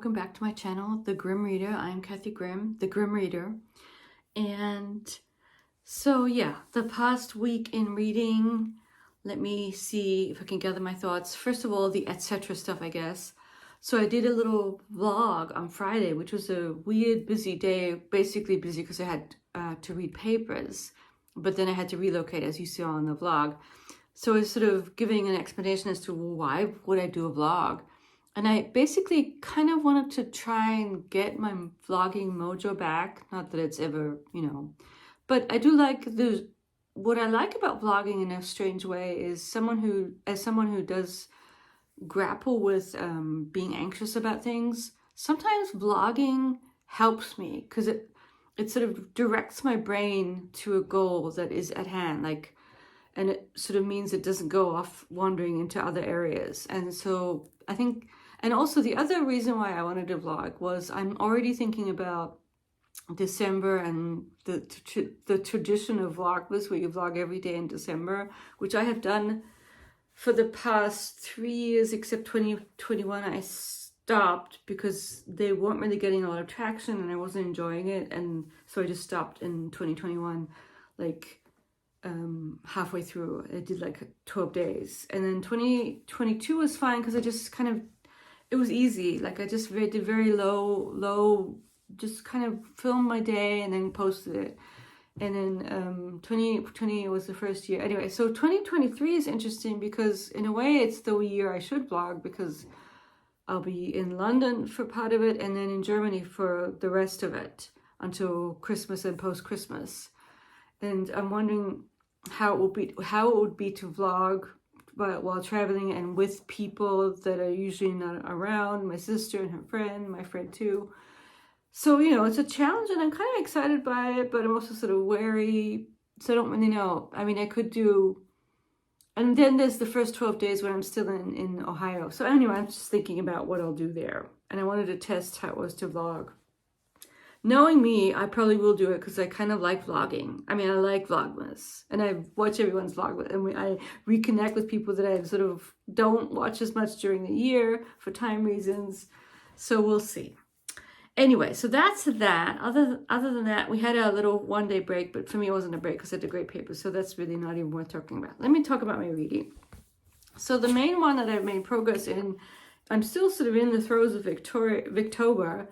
welcome back to my channel, The Grim Reader. I'm Kathy Grimm, The Grim Reader. And so yeah, the past week in reading, let me see if I can gather my thoughts. First of all, the etc. stuff, I guess. So I did a little vlog on Friday, which was a weird, busy day, basically busy because I had to read papers, but then I had to relocate, as you saw on the vlog. So I was sort of giving an explanation as to why would I do a vlog. And I basically kind of wanted to try and get my vlogging mojo back. Not that it's ever, but I do like what I like about vlogging in a strange way is someone who does grapple with being anxious about things. Sometimes vlogging helps me because it sort of directs my brain to a goal that is at hand, and it sort of means it doesn't go off wandering into other areas. And so I think, and also the other reason why I wanted to vlog was I'm already thinking about December and the tradition of Vlogmas, where you vlog every day in December, which I have done for the past 3 years, except 2021 I stopped because they weren't really getting a lot of traction and I wasn't enjoying it. And so I just stopped in 2021, halfway through. I did 12 days. And then 2022 was fine because I just kind of, it was easy. I just did very low, just kind of filmed my day and then posted it. And then 2020 was the first year. Anyway, so 2023 is interesting because in a way it's the year I should vlog because I'll be in London for part of it and then in Germany for the rest of it until Christmas and post-Christmas. And I'm wondering how it would be to vlog while traveling and with people that are usually not around, my sister and her friend, my friend too. So, it's a challenge and I'm kind of excited by it, but I'm also sort of wary. So I don't really know. I mean, I could do, and then there's the first 12 days when I'm still in Ohio. So anyway, I'm just thinking about what I'll do there. And I wanted to test how it was to vlog. Knowing me, I probably will do it because I kind of like vlogging. I mean, I like Vlogmas and I watch everyone's vlog and I reconnect with people that I sort of don't watch as much during the year for time reasons. So we'll see. Anyway, so that's that. Other than that, we had a little one-day break, but for me it wasn't a break because I did great papers, so that's really not even worth talking about. Let me talk about my reading. So the main one that I've made progress in, I'm still sort of in the throes of Victober,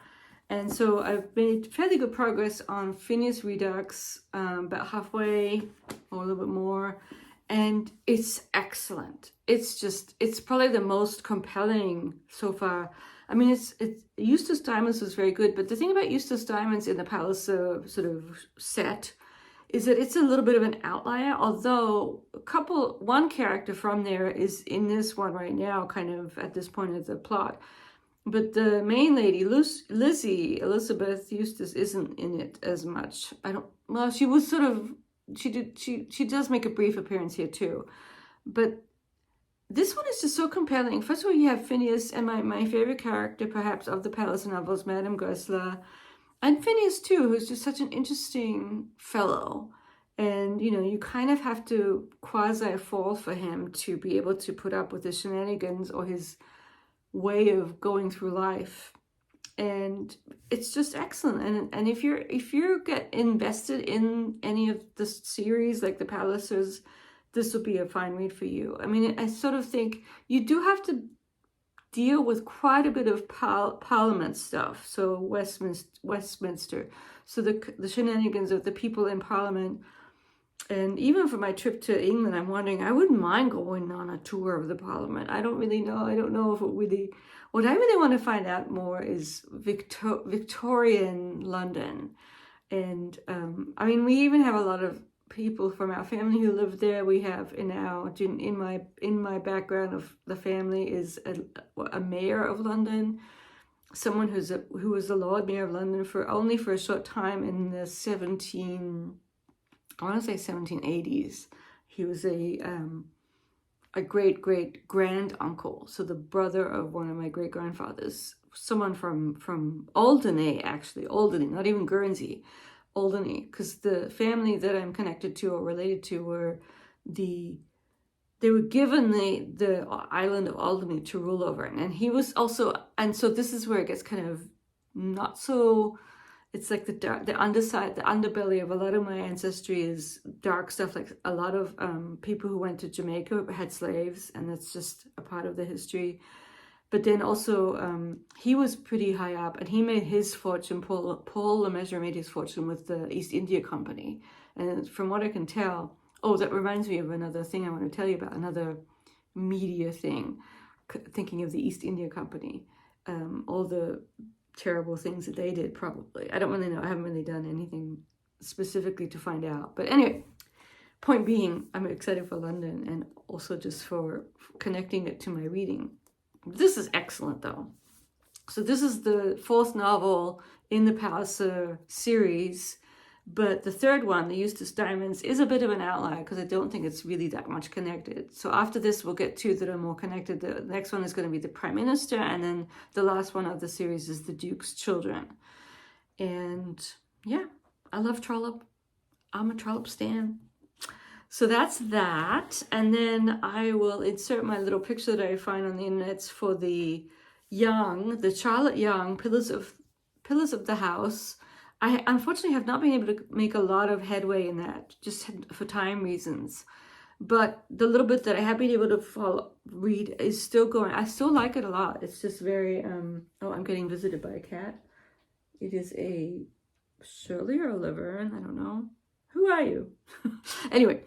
and so I've made fairly good progress on Phineas Redux, about halfway or a little bit more, and it's excellent. It's probably the most compelling so far. I mean, it's Eustace Diamonds was very good, but the thing about Eustace Diamonds in the Palliser sort of set is that it's a little bit of an outlier, although one character from there is in this one right now, kind of at this point of the plot. But the main lady, Lizzie, Elizabeth Eustace, isn't in it as much. She was sort of, she does make a brief appearance here too. But this one is just so compelling. First of all, you have Phineas and my favorite character, perhaps, of the Palliser novels, Madame Goesler. And Phineas, too, who's just such an interesting fellow. And, you kind of have to quasi-fall for him to be able to put up with his shenanigans or his way of going through life. And it's just excellent. And if you get invested in any of the series, like the Pallisers, this will be a fine read for you. I mean, I sort of think you do have to deal with quite a bit of Parliament stuff. So Westminster. So the shenanigans of the people in Parliament. And even for my trip to England, I'm wondering, I wouldn't mind going on a tour of the Parliament. I don't really know. I don't know if it really, what I really want to find out more is Victorian London. And I mean, we even have a lot of people from our family who live there. We have in my background of the family is a mayor of London, someone who was the Lord Mayor of London for a short time in the 1780s. He was a great grand uncle, so the brother of one of my great grandfathers, someone from Alderney, actually Alderney, not even Guernsey. Alderney, because the family that I'm connected to or related to were the they were given the island of Alderney to rule over, and he was also, and so this is where it gets kind of not so. It's like the underside, the underbelly of a lot of my ancestry is dark stuff. Like a lot of people who went to Jamaica had slaves, and that's just a part of the history. But then also, he was pretty high up, and he made his fortune. Paul Lemessurier made his fortune with the East India Company. And from what I can tell, oh, that reminds me of another thing I want to tell you about, another media thing, thinking of the East India Company, all the terrible things that they did, probably. I don't really know. I haven't really done anything specifically to find out. But anyway, point being, I'm excited for London, and also just for connecting it to my reading. This is excellent, though. So this is the fourth novel in the Palliser series, but the third one, The Eustace Diamonds, is a bit of an outlier because I don't think it's really that much connected. So after this, we'll get two that are more connected. The next one is going to be the Prime Minister, and then the last one of the series is The Duke's Children. And yeah, I love Trollope. I'm a Trollope stan. So that's that. And then I will insert my little picture that I find on the internet for the Charlotte Young, Pillars of the House. I unfortunately have not been able to make a lot of headway in that, just for time reasons. But the little bit that I have been able to read is still going. I still like it a lot. It's just very, oh, I'm getting visited by a cat. It is a Shirley or a Laverne, I don't know. Who are you? Anyway,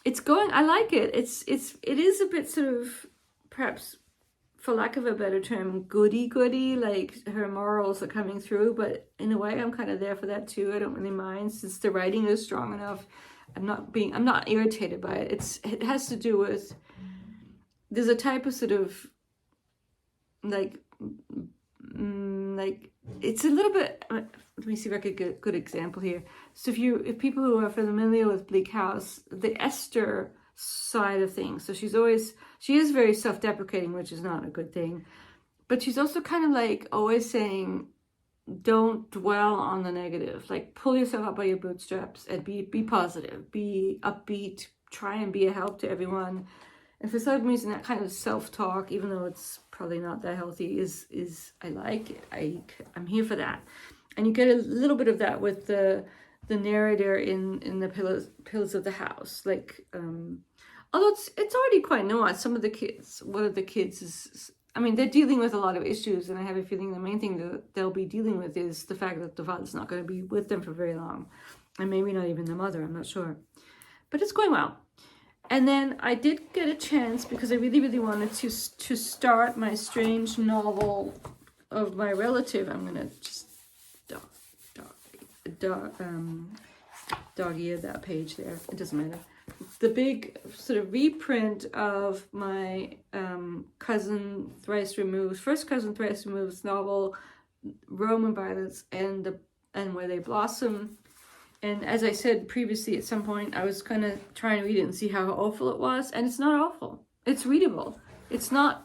it's going, I like it. It is a bit sort of, perhaps, for lack of a better term, goody, like her morals are coming through, but in a way I'm kind of there for that too. I don't really mind since the writing is strong enough. I'm not irritated by it. It has to do with, there's a type of sort of like it's a little bit, let me see if I could get a good example here. So if people who are familiar with Bleak House, the Esther side of things, so she is very self-deprecating, which is not a good thing, but she's also kind of like always saying, don't dwell on the negative, like pull yourself up by your bootstraps and be positive, be upbeat, try and be a help to everyone. And for some reason, that kind of self-talk, even though it's probably not that healthy, is I like it. I'm here for that. And you get a little bit of that with the narrator in the Pillars of the House. Like, although it's already quite nuanced. Some of the kids, one of the kids is, I mean, they're dealing with a lot of issues, and I have a feeling the main thing that they'll be dealing with is the fact that the father's not going to be with them for very long, and maybe not even the mother. I'm not sure, but it's going well. And then I did get a chance, because I really, really wanted to start my strange novel of my relative. I'm going to just dog-ear that page there. It doesn't matter. The big sort of reprint of my first cousin thrice removed's novel, Rome and Violence, and Where They Blossom. And as I said previously, at some point, I was kind of trying to read it and see how awful it was. And it's not awful. It's readable. It's sort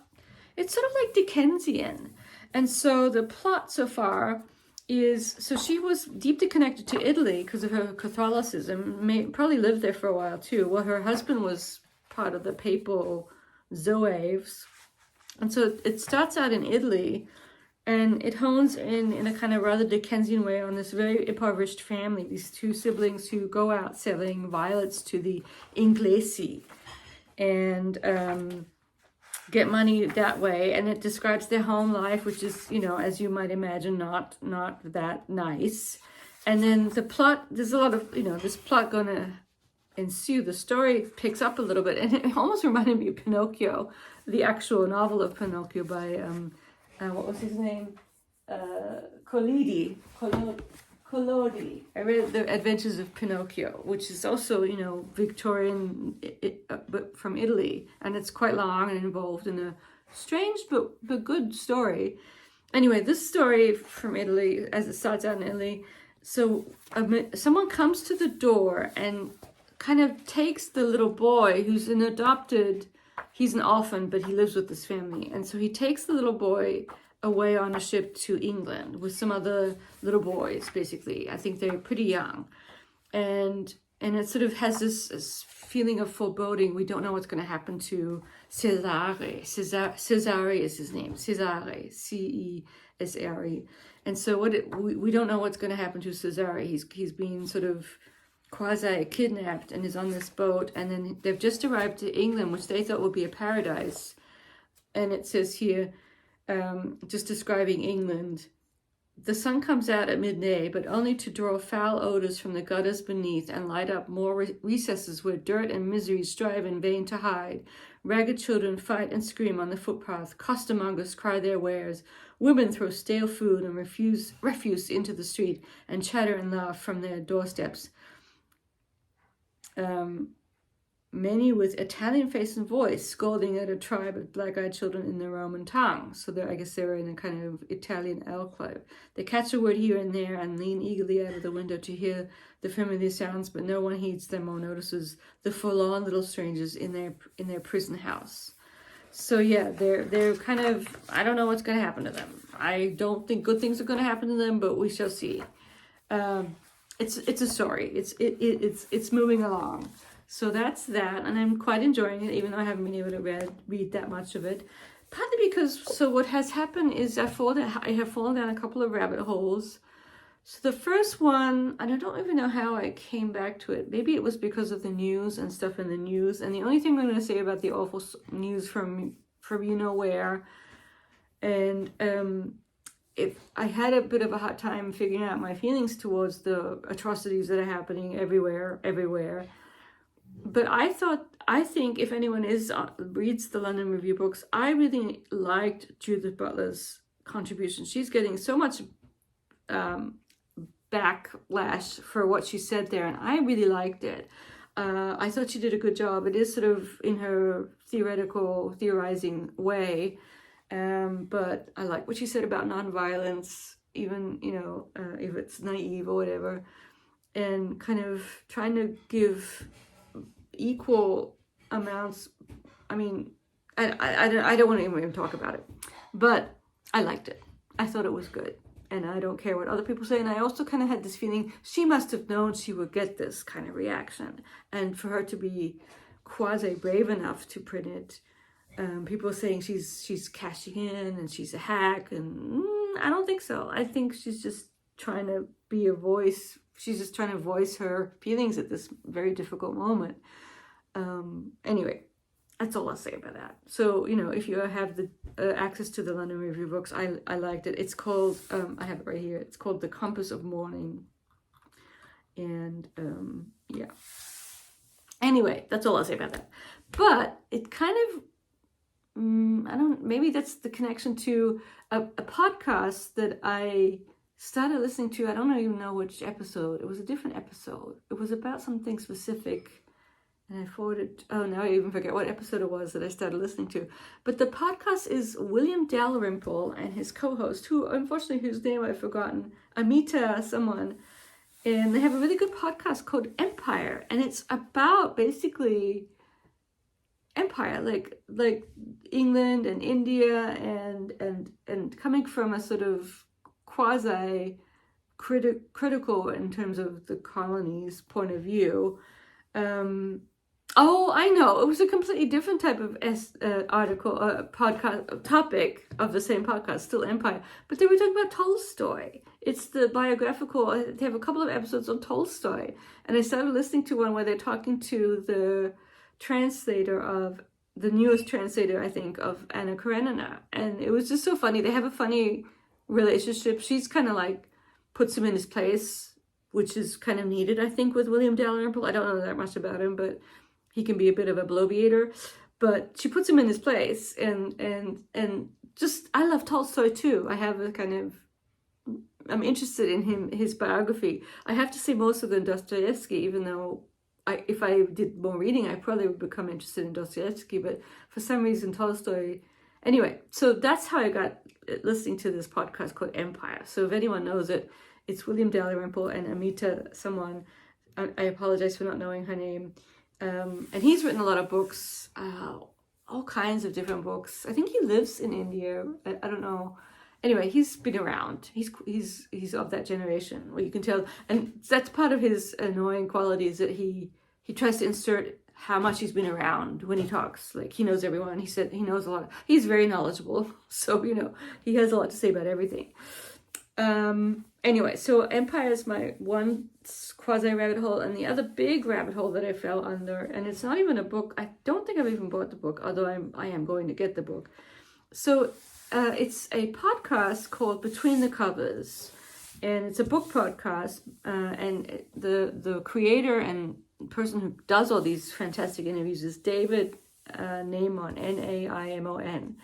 of like Dickensian. And so the plot so far is, so she was deeply connected to Italy because of her Catholicism, probably lived there for a while too. Well, her husband was part of the papal Zouaves. And so it starts out in Italy, and it hones in a kind of rather Dickensian way on this very impoverished family, these two siblings who go out selling violets to the Inglesi and get money that way. And it describes their home life, which is, as you might imagine, not that nice. And then the plot, there's a lot of, this plot going to ensue. The story picks up a little bit, and it almost reminded me of Pinocchio, the actual novel of Pinocchio by what was his name? Collodi. I read The Adventures of Pinocchio, which is also, Victorian, but from Italy. And it's quite long and involved in a strange but good story. Anyway, this story from Italy, as it starts out in Italy, so someone comes to the door and kind of takes the little boy who's he's an orphan, but he lives with this family. And so he takes the little boy away on a ship to England with some other little boys, basically. I think they're pretty young. And it sort of has this feeling of foreboding. We don't know what's going to happen to Cesare. Cesare is his name. Cesare, Cesare. And so we don't know what's going to happen to Cesare. He's being sort of quasi kidnapped and is on this boat. And then they've just arrived to England, which they thought would be a paradise. And it says here, just describing England, the sun comes out at midday, but only to draw foul odors from the gutters beneath and light up more recesses where dirt and misery strive in vain to hide. Ragged children fight and scream on the footpath. Costermongers cry their wares. Women throw stale food and refuse into the street and chatter and laugh from their doorsteps. Many with Italian face and voice scolding at a tribe of black-eyed children in the Roman tongue. So I guess they're in a kind of Italian enclave. They catch a word here and there and lean eagerly out of the window to hear the familiar sounds, but no one heeds them or notices the forlorn little strangers in their prison house. So yeah, they're kind of, I don't know what's going to happen to them. I don't think good things are going to happen to them, but we shall see. It's a story. It's moving along. So that's that, and I'm quite enjoying it, even though I haven't been able to read that much of it. Partly because, so what has happened is I have fallen down a couple of rabbit holes. So the first one, and I don't even know how I came back to it. Maybe it was because of the news and stuff in the news. And the only thing I'm going to say about the awful news from you know where, and if I had a bit of a hard time figuring out my feelings towards the atrocities that are happening everywhere. But I think if anyone reads the London Review books, I really liked Judith Butler's contribution. She's getting so much backlash for what she said there, and I really liked it. I thought she did a good job. It is sort of in her theorizing way, but I like what she said about nonviolence, even, if it's naive or whatever, and kind of trying to give equal amounts. I mean, I don't want to even talk about it, but I liked it. I thought it was good, and I don't care what other people say. And I also kind of had this feeling she must have known she would get this kind of reaction, and for her to be quasi brave enough to print it. People are saying she's cashing in and she's a hack, and I don't think so. I think she's just trying to be a voice. She's just trying to voice her feelings at this very difficult moment. Anyway, that's all I'll say about that. So, if you have the access to the London Review books, I liked it. It's called, I have it right here. It's called The Compass of Mourning. And, yeah. Anyway, that's all I'll say about that. But it kind of, maybe that's the connection to a podcast that I started listening to. I don't even know which episode. It was a different episode. It was about something specific. And I forwarded, now I even forget what episode it was that I started listening to. But the podcast is William Dalrymple and his co-host, who, unfortunately, whose name I've forgotten, Amita someone. And they have a really good podcast called Empire. And it's about, basically, empire, like England and India, and coming from a sort of quasi critical in terms of the colonies point of view. I know, it was a completely different type of podcast topic of the same podcast, still Empire, but they were talking about Tolstoy. It's the biographical. They have a couple of episodes on Tolstoy, and I started listening to one where they're talking to the newest translator, I think, of Anna Karenina, and it was just so funny. They have a funny relationship. She's kind of like puts him in his place, which is kind of needed, I think, with William Dalrymple. I don't know that much about him, but he can be a bit of a bloviator. But she puts him in his place, and just, I love Tolstoy too. I'm interested in his biography. I have to say most of the Dostoevsky, even though if I did more reading, I probably would become interested in Dostoevsky, but for some reason Tolstoy. Anyway, so that's how I got listening to this podcast called Empire. So if anyone knows it, it's William Dalrymple and Amita someone. I apologize for not knowing her name. And he's written a lot of books, all kinds of different books. I think he lives in India. I don't know. Anyway, he's been around. He's of that generation, where you can tell. And that's part of his annoying quality, is that he tries to insert how much he's been around when he talks. Like, he knows everyone. He said he knows a lot. He's very knowledgeable. So, he has a lot to say about everything. Anyway, so Empire is my one quasi rabbit hole, and the other big rabbit hole that I fell under, and it's not even a book. I don't think I've even bought the book, although I am going to get the book. So it's a podcast called Between the Covers, and it's a book podcast, and the creator and person who does all these fantastic interviews is David Naimon, Naimon.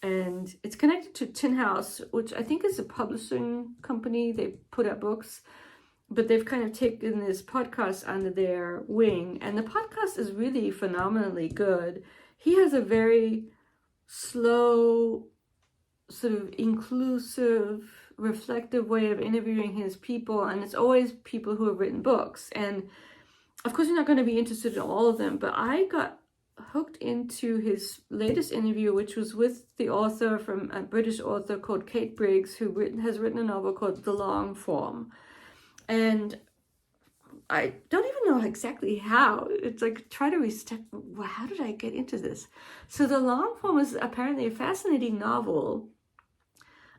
And it's connected to Tin House, which I think is a publishing company. They put out books, but they've kind of taken this podcast under their wing. And the podcast is really phenomenally good. He has a very slow, sort of inclusive, reflective way of interviewing his people. And it's always people who have written books. And of course, you're not going to be interested in all of them, but I got hooked into his latest interview, which was with the author, from a British author called Kate Briggs, who has written a novel called The Long Form. And I don't even know exactly how. It's like, try to restep, how did I get into this? So The Long Form is apparently a fascinating novel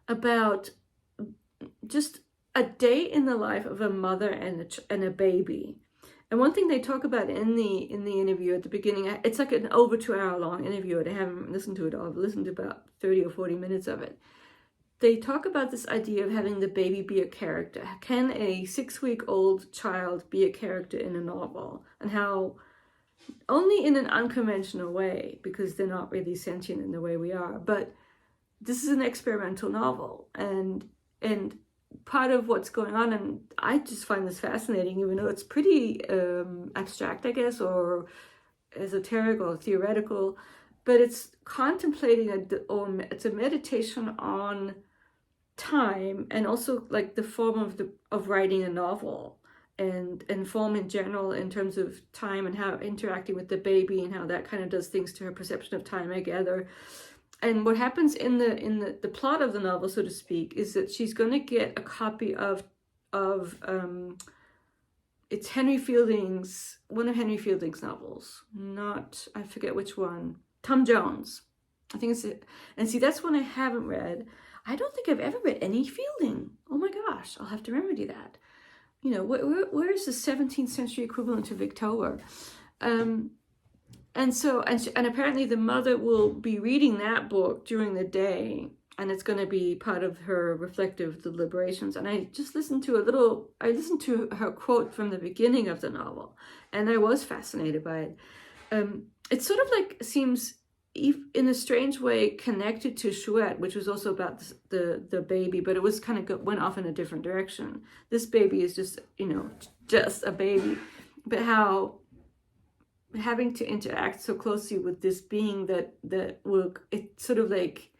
about just a day in the life of a mother and a baby. And one thing they talk about in the interview at the beginning, it's like an over 2 hour long interview, and I haven't listened to it all. I've listened to about 30 or 40 minutes of it. They talk about this idea of having the baby be a character. Can a 6-week-old child be a character in a novel? And how only in an unconventional way, because they're not really sentient in the way we are. But this is an experimental novel, and part of what's going on, and I just find this fascinating, even though it's pretty abstract, I guess, or esoteric or theoretical, but it's contemplating it's a meditation on time, and also like the form of writing a novel, and form in general in terms of time, and how interacting with the baby, and how that kind of does things to her perception of time, I gather. And what happens in the plot of the novel, so to speak, is that she's going to get a copy of it's Henry Fielding's, one of Henry Fielding's novels. I forget which one. Tom Jones, I think it's it. And see, that's one I haven't read. I don't think I've ever read any Fielding. Oh my gosh, I'll have to remedy that. Where is the 17th century equivalent to Victor? And apparently the mother will be reading that book during the day, and it's going to be part of her reflective deliberations. And I just listened to her quote from the beginning of the novel, and I was fascinated by it. It sort of like seems, in a strange way, connected to Chouette, which was also about the baby, but it was kind of went off in a different direction. This baby is just a baby, but how having to interact so closely with this being that will, it sort of like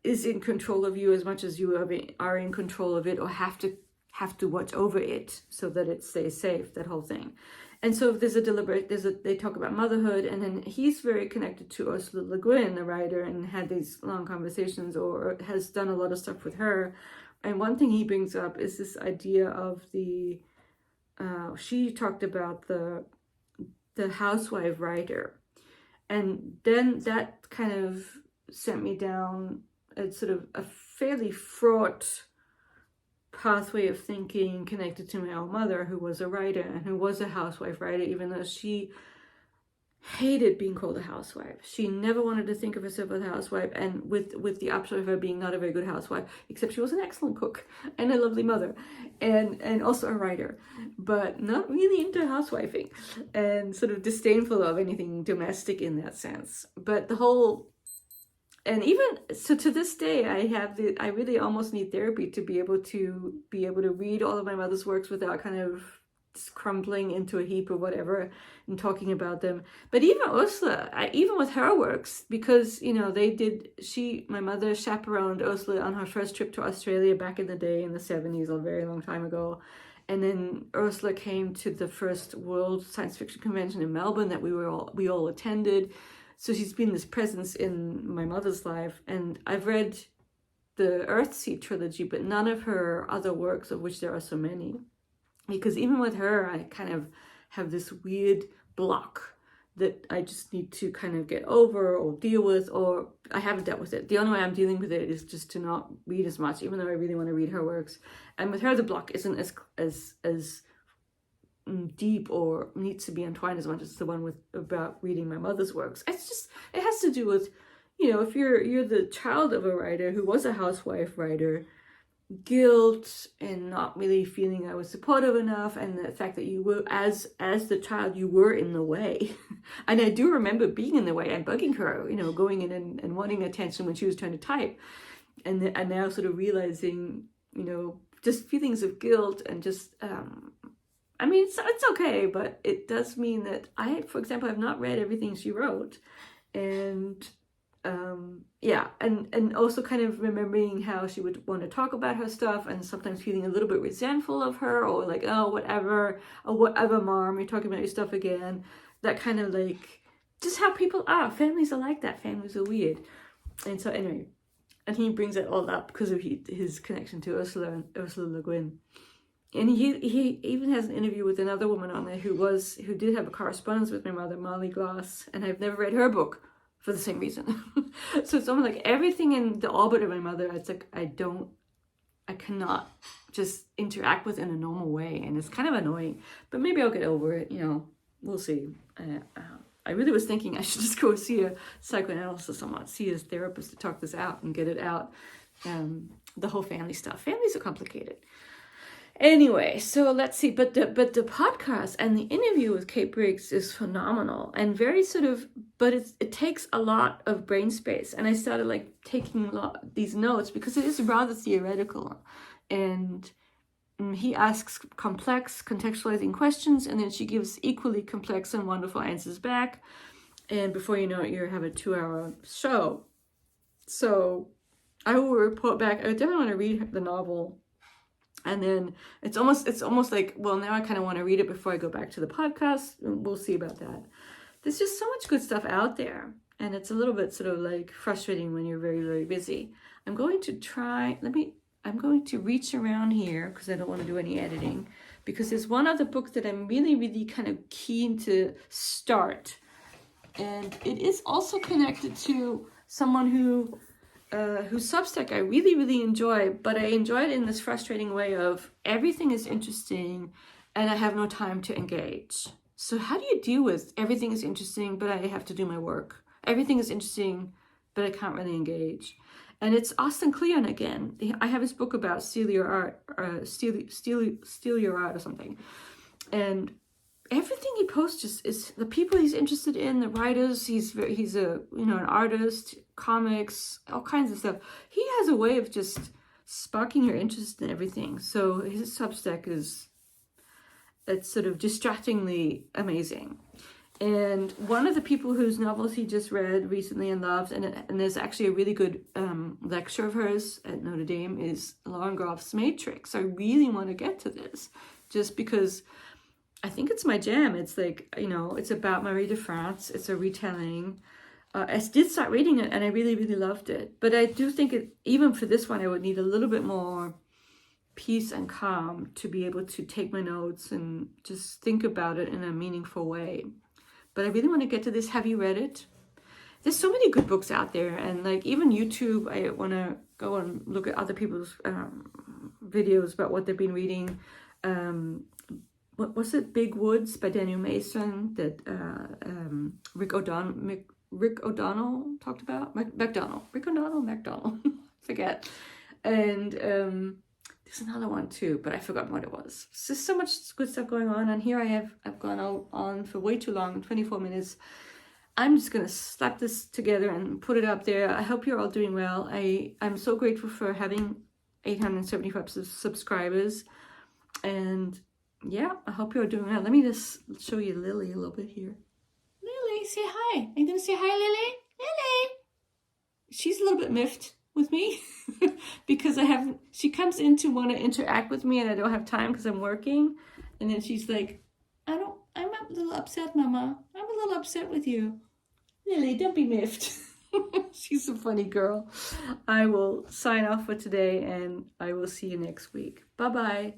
is in control of you as much as you are in control of it, or have to watch over it so that it stays safe, that whole thing. And so they talk about motherhood, and then he's very connected to Ursula Le Guin, the writer, and had these long conversations, or has done a lot of stuff with her. And one thing he brings up is this idea of she talked about the housewife writer. And then that kind of sent me down a sort of a fairly fraught pathway of thinking connected to my own mother, who was a writer and who was a housewife writer, even though she hated being called a housewife. She never wanted to think of herself as a housewife, and with the upshot of her being not a very good housewife, except she was an excellent cook and a lovely mother, and also a writer, but not really into housewifing, and sort of disdainful of anything domestic in that sense. But and even so, to this day, I really almost need therapy to be able to read all of my mother's works without kind of just crumbling into a heap or whatever and talking about them. But even Ursula, even with her works, because my mother chaperoned Ursula on her first trip to Australia back in the day in the 70s, a very long time ago. And then Ursula came to the first World Science Fiction Convention in Melbourne that we all attended. So she's been this presence in my mother's life. And I've read the Earthseed trilogy, but none of her other works, of which there are so many. Because even with her, I kind of have this weird block that I just need to kind of get over or deal with, or I haven't dealt with it. The only way I'm dealing with it is just to not read as much, even though I really want to read her works. And with her, the block isn't as deep or needs to be entwined as much as the one with about reading my mother's works. It's just, it has to do with, if you're the child of a writer who was a housewife writer, guilt and not really feeling I was supportive enough, and the fact that you were, as the child, you were in the way. And I do remember being in the way and bugging her, going in and wanting attention when she was trying to type. And now sort of realizing, just feelings of guilt and just, it's okay, but it does mean that I, for example, have not read everything she wrote. And and also kind of remembering how she would want to talk about her stuff, and sometimes feeling a little bit resentful of her, or like, oh, whatever, mom, you're talking about your stuff again. That kind of like, just how people are. Families are like that. Families are weird. And so anyway, and he brings it all up because of his connection to Ursula Le Guin. And he even has an interview with another woman on there who did have a correspondence with my mother, Molly Glass, and I've never read her book for the same reason. So it's almost like everything in the orbit of my mother, it's like I cannot just interact with in a normal way, and it's kind of annoying. But maybe I'll get over it, we'll see. I really was thinking I should just go see a psychoanalyst or someone, see a therapist to talk this out and get it out. The whole family stuff. Families are complicated. Anyway, so let's see. But the podcast and the interview with Kate Briggs is phenomenal and very sort of, but it takes a lot of brain space. And I started like taking these notes because it is rather theoretical. And he asks complex, contextualizing questions, and then she gives equally complex and wonderful answers back. And before you know it, you have a 2-hour show. So I will report back. I definitely want to read the novel. And then it's almost like, well, now I kind of want to read it before I go back to the podcast. We'll see about that. There's just so much good stuff out there. And it's a little bit sort of like frustrating when you're very, very busy. I'm going to reach around here because I don't want to do any editing. Because there's one other book that I'm really, really kind of keen to start. And it is also connected to someone whose Substack I really, really enjoy, but I enjoy it in this frustrating way of everything is interesting and I have no time to engage. So how do you deal with everything is interesting, but I have to do my work? Everything is interesting, but I can't really engage. And it's Austin Kleon again. I have his book about steal your art or something. And everything he posts is the people he's interested in, the writers. He's an artist, comics, all kinds of stuff. He has a way of just sparking your interest in everything. So his Substack it's sort of distractingly amazing. And one of the people whose novels he just read recently and loved, and there's actually a really good lecture of hers at Notre Dame, is Lauren Groff's Matrix. I really want to get to this just because I think it's my jam. It's like, it's about Marie de France. It's a retelling. I did start reading it and I really, really loved it. But I do think even for this one, I would need a little bit more peace and calm to be able to take my notes and just think about it in a meaningful way. But I really want to get to this. Have you read it? There's so many good books out there. And like even YouTube, I want to go and look at other people's videos about what they've been reading. What was it? Big Woods by Daniel Mason that Rick O'Donnell talked about. Rick O'Donnell, forget. And there's another one too, but I forgot what it was. There's so much good stuff going on, and here I've gone on for way too long, 24 minutes. I'm just gonna slap this together and put it up there. I hope you're all doing well. I'm so grateful for having 875 subscribers, and yeah, I hope you're doing well. Let me just show you Lily a little bit here. Lily, say hi. Are you gonna say hi, Lily? Lily. She's a little bit miffed with me because she comes in to want to interact with me and I don't have time because I'm working. And then she's like, I'm a little upset, Mama. I'm a little upset with you. Lily, don't be miffed. She's a funny girl. I will sign off for today and I will see you next week. Bye-bye.